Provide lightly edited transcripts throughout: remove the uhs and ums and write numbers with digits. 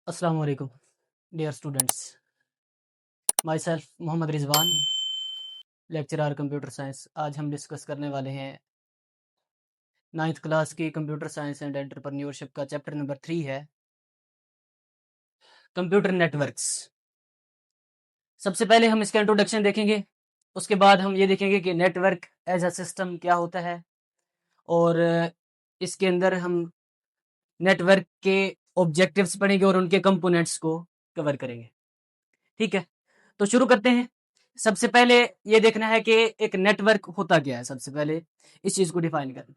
Assalamu alaikum, dear students. Myself Mohammad Rizwan, lecturer computer science. आज हम discuss करने वाले हैं 9th क्लास की कंप्यूटर साइंस एंड एंटरप्रेन्योरशिप का चैप्टर नंबर 3 है कंप्यूटर नेटवर्क्स। सबसे पहले हम इसका इंट्रोडक्शन देखेंगे, उसके बाद हम ये देखेंगे कि नेटवर्क एज अ सिस्टम क्या होता है और इसके अंदर हम नेटवर्क के ऑब्जेक्टिव्स पढ़ेंगे और उनके कंपोनेंट्स को कवर करेंगे। ठीक है, तो शुरू करते हैं। सबसे पहले ये देखना है कि एक नेटवर्क होता क्या है। सबसे पहले इस चीज को डिफाइन करना।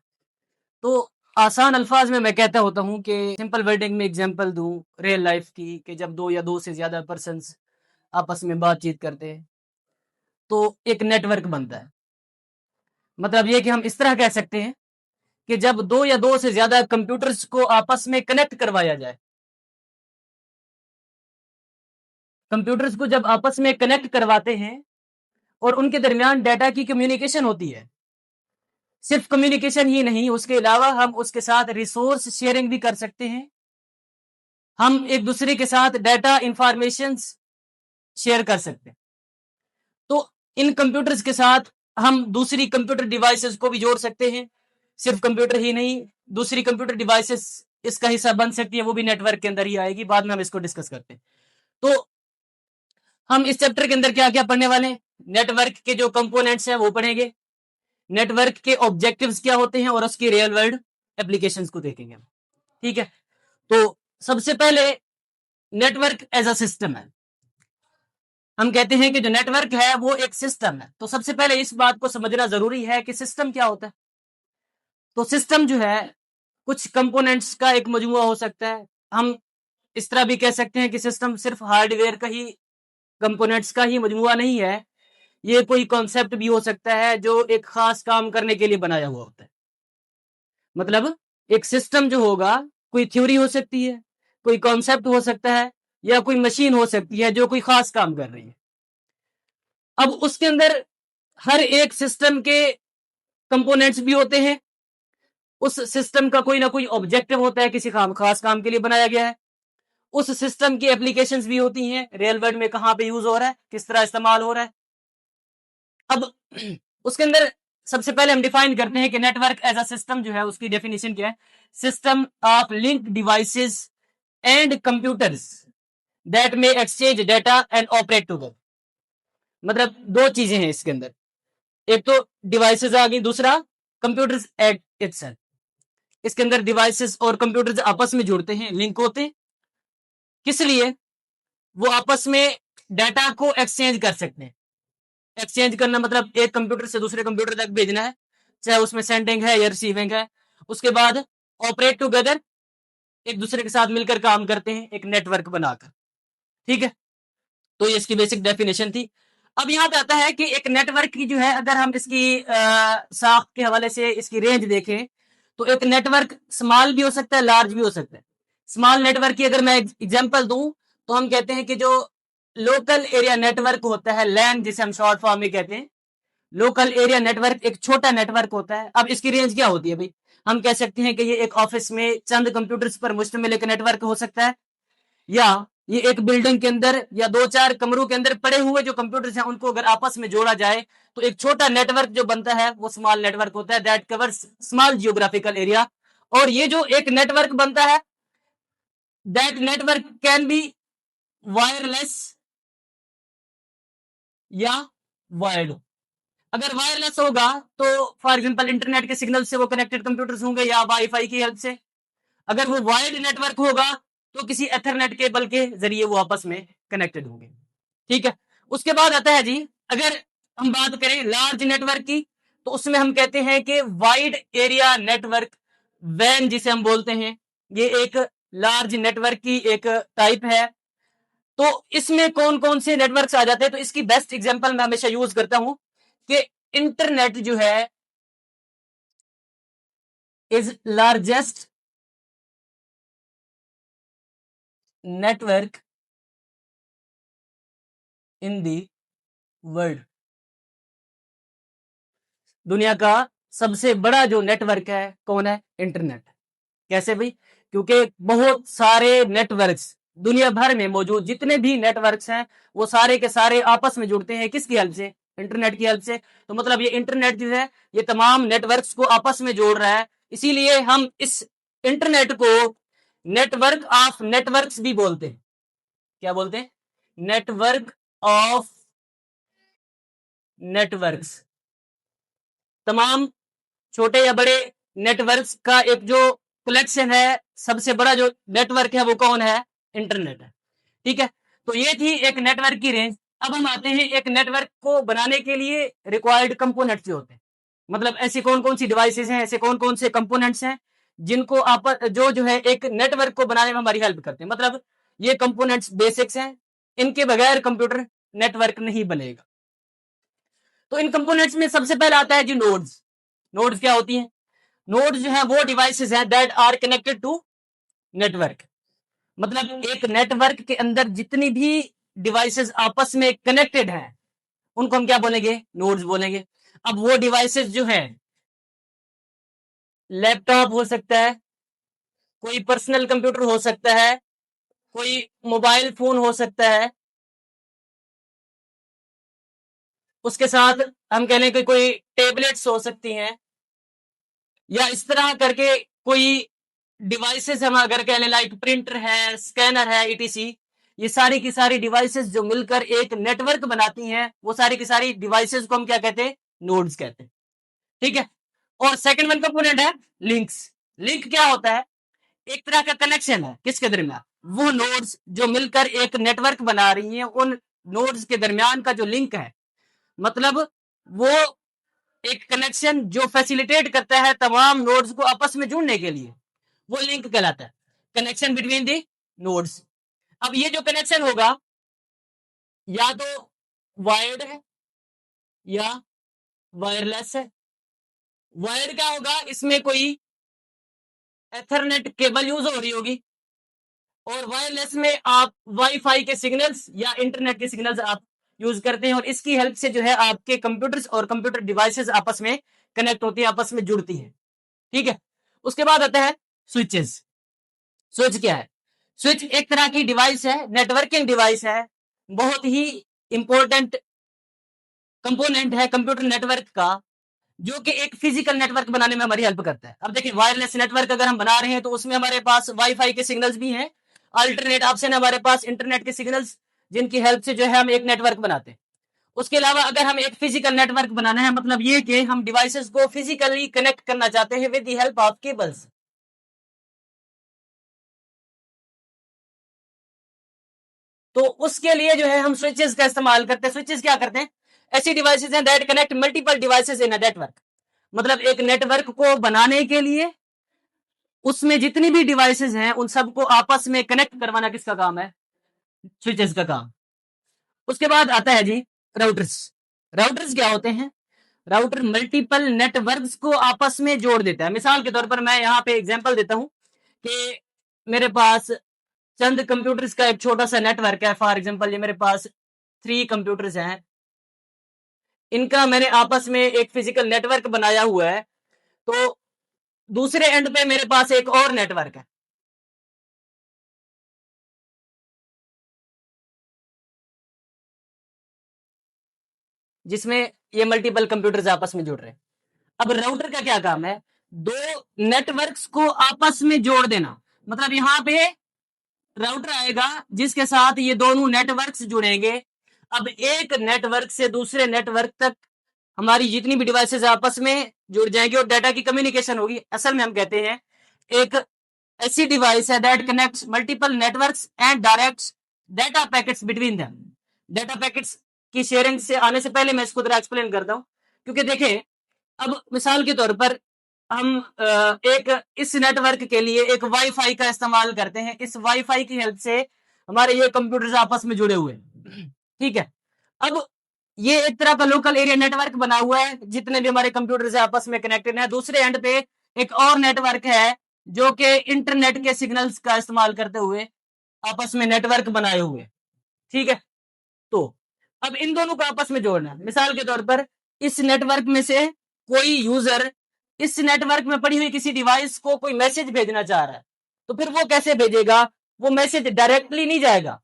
तो आसान अल्फाज में मैं कहता होता हूँ कि सिंपल वर्डिंग में एग्जांपल दूं रियल लाइफ की, कि जब दो या दो से ज्यादा पर्सन्स आपस में बातचीत करते हैं तो एक नेटवर्क बनता है। मतलब ये कि हम इस तरह कह सकते हैं कि जब दो या दो से ज्यादा कंप्यूटर्स को आपस में कनेक्ट करवाया जाए, कंप्यूटर्स को जब आपस में कनेक्ट करवाते हैं और उनके दरमियान डाटा की कम्युनिकेशन होती है, सिर्फ कम्युनिकेशन ही नहीं, उसके अलावा हम उसके साथ रिसोर्स शेयरिंग भी कर सकते हैं। हम एक दूसरे के साथ डाटा इंफॉर्मेशन शेयर कर सकते हैं। तो इन कंप्यूटर्स के साथ हम दूसरी कंप्यूटर डिवाइसेस को भी जोड़ सकते हैं। सिर्फ कंप्यूटर ही नहीं, दूसरी कंप्यूटर डिवाइसेस इसका हिस्सा बन सकती है, वो भी नेटवर्क के अंदर ही आएगी। बाद में हम इसको डिस्कस करते हैं। तो हम इस चैप्टर के अंदर क्या क्या पढ़ने वाले हैं, नेटवर्क के जो कंपोनेंट्स हैं वो पढ़ेंगे, नेटवर्क के ऑब्जेक्टिव्स क्या होते हैं और उसकी रियल वर्ल्ड एप्लीकेशंस को देखेंगे। ठीक है, तो सबसे पहले नेटवर्क एज अ सिस्टम है। हम कहते हैं कि जो नेटवर्क है वो एक सिस्टम है। तो सबसे पहले इस बात को समझना जरूरी है कि सिस्टम क्या होता है। तो सिस्टम जो है कुछ कंपोनेंट्स का एक मजमुआ हो सकता है। हम इस तरह भी कह सकते हैं कि सिस्टम सिर्फ हार्डवेयर का ही, कंपोनेंट्स का ही मजमुआ नहीं है। ये कोई कॉन्सेप्ट भी हो सकता है जो एक खास काम करने के लिए बनाया हुआ होता है। मतलब एक सिस्टम जो होगा, कोई थ्योरी हो सकती है, कोई कॉन्सेप्ट हो सकता है, या कोई मशीन हो सकती है जो कोई खास काम कर रही है। अब उसके अंदर हर एक सिस्टम के कंपोनेंट्स भी होते हैं। उस सिस्टम का कोई ना कोई ऑब्जेक्टिव होता है, किसी खास काम के लिए बनाया गया है। उस सिस्टम की एप्लीकेशंस भी होती हैं, रियल वर्ल्ड में कहां पे यूज हो रहा है, किस तरह इस्तेमाल हो रहा है। अब उसके अंदर सबसे पहले हम डिफाइन करते हैं कि नेटवर्क एज अ सिस्टम जो है उसकी डेफिनेशन क्या है। System of link devices and computers that में exchange data and operate together. मतलब दो चीजें हैं इसके अंदर, एक तो डिवाइसेस आ गई, दूसरा कंप्यूटर्स एट इटसेल्फ। इसके अंदर डिवाइसेस और कंप्यूटर्स आपस में जुड़ते हैं, लिंक होते हैं। किस लिए? वो आपस में डाटा को एक्सचेंज कर सकते हैं। एक्सचेंज करना मतलब एक कंप्यूटर से दूसरे कंप्यूटर तक भेजना है, चाहे उसमें सेंडिंग है या रिसीविंग है। उसके बाद ऑपरेट टुगेदर, एक दूसरे के साथ मिलकर काम करते हैं एक नेटवर्क बनाकर। ठीक है, तो ये इसकी बेसिक डेफिनेशन थी। अब यहाँ पे आता है कि एक नेटवर्क की जो है, अगर हम इसकी साख के हवाले से इसकी रेंज देखें तो एक नेटवर्क स्मॉल भी हो सकता है, लार्ज भी हो सकता है। स्मॉल नेटवर्क की अगर मैं एग्जांपल दूं तो हम कहते हैं कि जो लोकल एरिया नेटवर्क होता है, लैन जिसे हम शॉर्ट फॉर्म में कहते हैं, लोकल एरिया नेटवर्क एक छोटा नेटवर्क होता है। अब इसकी रेंज क्या होती है भाई? हम कह सकते हैं कि ये एक ऑफिस में चंद कंप्यूटर्स पर मुश्तमिल एक नेटवर्क हो सकता है, या ये एक बिल्डिंग के अंदर या दो चार कमरों के अंदर पड़े हुए जो कंप्यूटर्स हैं उनको अगर आपस में जोड़ा जाए तो एक छोटा नेटवर्क जो बनता है वो स्मॉल नेटवर्क होता है, that covers small geographical area. और ये जो एक नेटवर्क बनता है, that network can be wireless या वायर्ड। अगर वायरलेस होगा तो फॉर एग्जांपल इंटरनेट के सिग्नल से वो कनेक्टेड कंप्यूटर्स होंगे या वाईफाई की हेल्प से। अगर वो वायर्ड नेटवर्क होगा तो किसी एथरनेट केबल के जरिए वो आपस में कनेक्टेड होंगे। ठीक है, उसके बाद आता है जी, अगर हम बात करें लार्ज नेटवर्क की तो उसमें हम कहते हैं कि वाइड एरिया नेटवर्क, वैन जिसे हम बोलते हैं, ये एक लार्ज नेटवर्क की एक टाइप है। तो इसमें कौन कौन से नेटवर्क्स आ जाते हैं? तो इसकी बेस्ट एग्जांपल मैं हमेशा यूज करता हूं कि इंटरनेट जो है is largest network in the world. दुनिया का सबसे बड़ा जो नेटवर्क है कौन है? इंटरनेट। कैसे भाई? क्योंकि बहुत सारे नेटवर्क्स दुनिया भर में मौजूद जितने भी नेटवर्क्स हैं वो सारे के सारे आपस में जुड़ते हैं किसकी हेल्प से? इंटरनेट की हेल्प से। तो मतलब ये इंटरनेट जो है ये तमाम नेटवर्क्स को आपस में जोड़ रहा है, इसीलिए हम इस इंटरनेट को नेटवर्क ऑफ नेटवर्क्स भी बोलते हैं। क्या बोलते हैं? Network of networks. तमाम छोटे या बड़े नेटवर्क्स का एक जो कलेक्शन है, सबसे बड़ा जो नेटवर्क है वो कौन है? इंटरनेट है। ठीक है, तो ये थी एक नेटवर्क की रेंज। अब हम आते हैं एक नेटवर्क को बनाने के लिए रिक्वायर्ड कंपोनेंट्स जो होते हैं, मतलब ऐसी कौन कौन सी डिवाइसेस हैं, ऐसे कौन कौन से कंपोनेंट्स हैं जिनको आप जो है एक नेटवर्क को बनाने में हमारी हेल्प करते हैं। मतलब ये कंपोनेंट्स बेसिक्स हैं, इनके बगैर कंप्यूटर नेटवर्क नहीं बनेगा। तो इन कंपोनेंट्स में सबसे पहले आता है जी नोड्स। नोड्स क्या होती हैं? नोड्स जो है वो डिवाइसेस हैं that are connected to network. मतलब एक नेटवर्क के अंदर जितनी भी डिवाइसेस आपस में कनेक्टेड हैं उनको हम क्या बोलेंगे? नोड्स बोलेंगे। अब वो डिवाइसेस जो है लैपटॉप हो सकता है, कोई पर्सनल कंप्यूटर हो सकता है, कोई मोबाइल फोन हो सकता है, उसके साथ हम कह लें कि कोई टेबलेट्स हो सकती हैं, या इस तरह करके कोई डिवाइसेस हम अगर कह लें लाइक प्रिंटर है, स्कैनर है, ईटीसी, ये सारी की सारी डिवाइसेस जो मिलकर एक नेटवर्क बनाती हैं वो सारी की सारी डिवाइसेस को हम क्या कहते हैं? नोड्स कहते हैं। ठीक है, और सेकंड वन कंपोनेंट है लिंक्स। लिंक क्या होता है? एक तरह का कनेक्शन है किसके दरमियान? वो नोड्स जो मिलकर एक नेटवर्क बना रही हैं, उन नोड्स के दरमियान का जो लिंक है, मतलब वो एक कनेक्शन जो फैसिलिटेट करता है तमाम नोड्स को आपस में जुड़ने के लिए, वो लिंक कहलाता है, कनेक्शन बिटवीन दी नोड्स। अब ये जो कनेक्शन होगा या तो वायर्ड है या वायरलेस है। वायर्ड क्या होगा? इसमें कोई एथरनेट केबल यूज हो रही होगी, और वायरलेस में आप वाईफाई के सिग्नल्स या इंटरनेट के सिग्नल्स आप यूज करते हैं, और इसकी हेल्प से जो है आपके कंप्यूटर्स और कंप्यूटर डिवाइसेस आपस में कनेक्ट होती है, आपस में जुड़ती है। ठीक है, उसके बाद आता है स्विचेस। स्विच क्या है? स्विच एक तरह की डिवाइस है, नेटवर्किंग डिवाइस है, बहुत ही इंपॉर्टेंट कंपोनेंट है कंप्यूटर नेटवर्क का, जो कि एक फिजिकल नेटवर्क बनाने में हमारी हेल्प करता है। अब देखिए वायरलेस नेटवर्क अगर हम बना रहे हैं तो उसमें हमारे पास वाईफाई के सिग्नल्स भी हैं, अल्टरनेट ऑप्शन है हमारे पास इंटरनेट के सिग्नल्स, जिनकी हेल्प से जो है हम एक नेटवर्क बनाते हैं। उसके अलावा अगर हम एक फिजिकल नेटवर्क बनाना है, मतलब ये कि हम डिवाइसेस को फिजिकली कनेक्ट करना चाहते हैं with the help of cables, तो उसके लिए जो है हम स्विचेस का इस्तेमाल करते हैं। स्विचेस क्या करते हैं? ऐसी डिवाइसेस हैं that connect multiple devices in a network. मतलब एक नेटवर्क को बनाने के लिए उसमें जितनी भी डिवाइसेस हैं उन सबको आपस में कनेक्ट करवाना किसका काम है? स्विचेस का काम। उसके बाद आता है जी राउटर्स। राउटर्स क्या होते हैं? राउटर मल्टीपल नेटवर्क्स को आपस में जोड़ देता है। मिसाल के तौर पर मैं यहाँ पे एग्जांपल देता हूं कि मेरे पास चंद कंप्यूटर्स का एक छोटा सा नेटवर्क है। फॉर एग्जांपल ये मेरे पास 3 कंप्यूटर्स हैं, इनका मैंने आपस में एक फिजिकल नेटवर्क बनाया हुआ है, तो दूसरे एंड पे मेरे पास एक और नेटवर्क है जिसमें ये मल्टीपल कंप्यूटर्स आपस में जुड़ रहे हैं। अब राउटर का क्या काम है? 2 नेटवर्क्स को आपस में जोड़ देना। मतलब यहाँ पे राउटर आएगा जिसके साथ ये दोनों नेटवर्क्स जुड़ेंगे। अब एक नेटवर्क से दूसरे नेटवर्क तक हमारी जितनी भी डिवाइसेस आपस में जुड़ जाएंगी और डाटा की कम्युनिकेशन होगी। असल में हम कहते हैं एक ऐसी डिवाइस है that connects multiple networks and directs data packets between them. Data packets की शेयरिंग से आने से पहले मैं इसको जरा एक्सप्लेन करता हूं, क्योंकि देखें अब मिसाल के तौर पर हम एक इस नेटवर्क के लिए एक वाईफाई का इस्तेमाल करते हैं। इस वाईफाई की हेल्प से हमारे ये कंप्यूटर्स आपस में जुड़े हुए हैं। ठीक है, अब ये एक तरह का लोकल एरिया नेटवर्क बना हुआ है, जितने भी हमारे कंप्यूटर्स आपस में कनेक्टेड है। दूसरे एंड पे एक और नेटवर्क है जो कि इंटरनेट के सिग्नल्स का इस्तेमाल करते हुए आपस में नेटवर्क बनाए हुए। ठीक है, तो अब इन दोनों को आपस में जोड़ना है। मिसाल के तौर पर इस नेटवर्क में से कोई यूजर इस नेटवर्क में पड़ी हुई किसी डिवाइस को कोई मैसेज भेजना चाह रहा है, तो फिर वो कैसे भेजेगा? वो मैसेज डायरेक्टली नहीं जाएगा,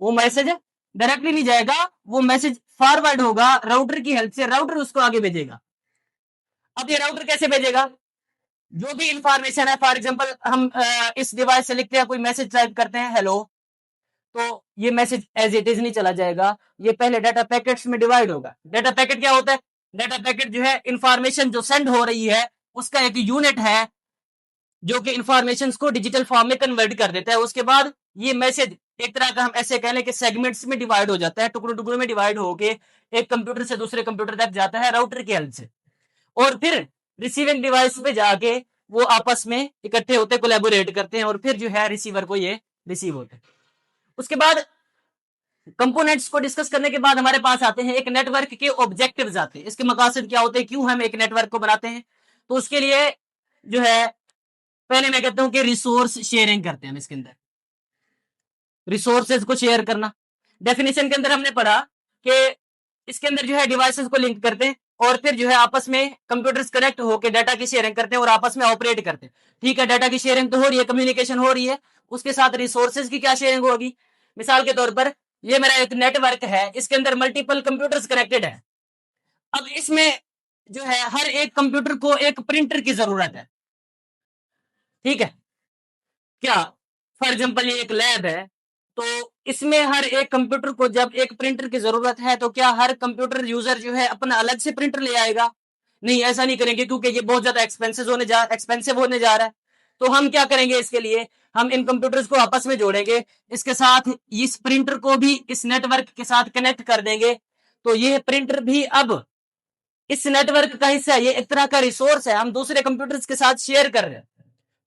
वो मैसेज डायरेक्टली नहीं जाएगा, वो मैसेज फॉरवर्ड होगा राउटर की हेल्प से, राउटर उसको आगे भेजेगा। अब ये राउटर कैसे भेजेगा? जो भी इंफॉर्मेशन है, फॉर एग्जांपल हम इस डिवाइस से लिखते हैं, कोई मैसेज टाइप करते हैं हेलो, तो ये मैसेज एज इट इज नहीं चला जाएगा, ये पहले डाटा पैकेट्स में डिवाइड होगा। डाटा पैकेट क्या होता है? डाटा पैकेट जो है इंफॉर्मेशन जो सेंड हो रही है उसका एक यूनिट है जो कि इंफॉर्मेशन को डिजिटल फॉर्म में कन्वर्ट कर देता है। उसके बाद ये मैसेज एक तरह का हम ऐसे कह लें कि सेगमेंट्स में डिवाइड हो जाता है, टुकड़ों टुकड़ों में डिवाइड होके एक कंप्यूटर से दूसरे कंप्यूटर तक जाता है राउटर की हेल्प से, और फिर रिसीविंग डिवाइस पे जाके वो आपस में इकट्ठे होते, कोलैबोरेट करते हैं, और फिर जो है रिसीवर को ये रिसीव होते हैं। उसके बाद कंपोनेंट्स को डिस्कस करने के बाद हमारे पास आते हैं एक नेटवर्क के ऑब्जेक्टिव्स आते हैं, इसके मकासद क्या होते हैं, क्यों हम एक नेटवर्क को बनाते हैं। तो उसके लिए जो है पहले मैं कहता हूं कि रिसोर्स शेयरिंग करते हैं हम इसके अंदर, रिसोर्सेज को शेयर करना। डेफिनेशन के अंदर हमने पढ़ा कि इसके अंदर जो है डिवाइसेस को लिंक करते हैं और फिर जो है आपस में कंप्यूटर्स कनेक्ट होकर डाटा की शेयरिंग करते हैं और आपस में ऑपरेट करते हैं। ठीक है, डाटा की शेयरिंग तो हो रही है, कम्युनिकेशन हो रही है, उसके साथ रिसोर्सेज की क्या शेयरिंग होगी। मिसाल के तौर पर ये मेरा एक नेटवर्क है, इसके अंदर मल्टीपल कंप्यूटर्स कनेक्टेड है। अब इसमें जो है हर एक कंप्यूटर को एक प्रिंटर की जरूरत है। ठीक है, क्या फॉर एग्जांपल ये एक लैब है, तो इसमें हर एक कंप्यूटर को जब एक प्रिंटर की जरूरत है, तो क्या हर कंप्यूटर यूजर जो है अपना अलग से प्रिंटर ले आएगा? नहीं, ऐसा नहीं करेंगे, क्योंकि ये बहुत ज्यादा एक्सपेंसिव होने जा रहा है। तो हम क्या करेंगे, इसके लिए हम इन कंप्यूटर्स को आपस में जोड़ेंगे, इसके साथ इस प्रिंटर को भी इस नेटवर्क के साथ कनेक्ट कर देंगे, तो ये प्रिंटर भी अब इस नेटवर्क का हिस्सा है, ये एक तरह का रिसोर्स है, हम दूसरे कंप्यूटर्स के साथ शेयर कर रहे हैं।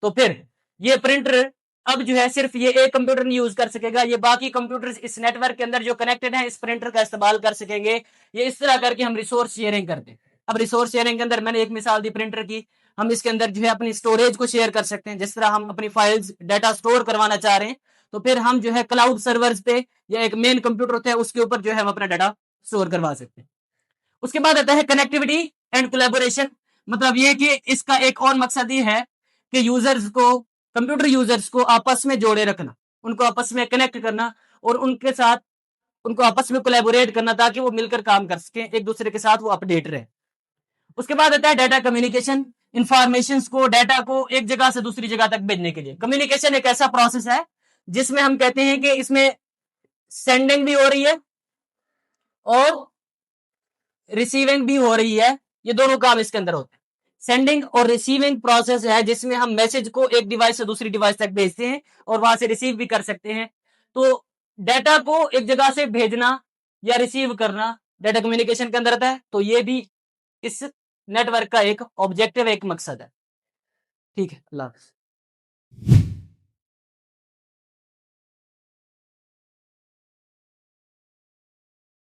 तो फिर ये प्रिंटर अब जो है सिर्फ ये एक कंप्यूटर नहीं यूज कर सकेगा, ये बाकी कंप्यूटर्स इस नेटवर्क के अंदर जो कनेक्टेड हैं इस प्रिंटर का इस्तेमाल कर सकेंगे। ये इस तरह करके हम रिसोर्स शेयरिंग करते हैं। अब रिसोर्स शेयरिंग के अंदर मैंने एक मिसाल दी प्रिंटर की, हम इसके अंदर जो है अपनी स्टोरेज को शेयर कर सकते हैं। जिस तरह हम अपनी फाइल्स डाटा स्टोर करवाना चाह रहे हैं, तो फिर हम जो है क्लाउड सर्वर्स पे या एक मेन कंप्यूटर होता है उसके ऊपर जो है हम अपना डाटा स्टोर करवा सकते हैं। उसके बाद आता है कनेक्टिविटी एंड कोलैबोरेशन। मतलब ये कि इसका एक और मकसद ये है कि यूजर्स को, कंप्यूटर यूजर्स को आपस में जोड़े रखना, उनको आपस में कनेक्ट करना और उनके साथ उनको आपस में कोलैबोरेट करना, ताकि वो मिलकर काम कर सके, एक दूसरे के साथ वो अपडेट रहे। उसके बाद आता है डाटा कम्युनिकेशन, इंफॉर्मेशन को, डाटा को एक जगह से दूसरी जगह तक भेजने के लिए। कम्युनिकेशन एक ऐसा प्रोसेस है जिसमें हम कहते हैं कि इसमें सेंडिंग भी हो रही है और रिसीविंग भी हो रही है, ये दोनों काम इसके अंदर होते हैं। सेंडिंग और रिसीविंग प्रोसेस है जिसमें हम मैसेज को एक डिवाइस से दूसरी डिवाइस तक भेजते हैं और वहां से रिसीव भी कर सकते हैं। तो डाटा को एक जगह से भेजना या रिसीव करना डाटा कम्युनिकेशन के अंदर आता है। तो ये भी इस नेटवर्क का एक ऑब्जेक्टिव, एक मकसद है। ठीक है, अल्लाह हाफिज़।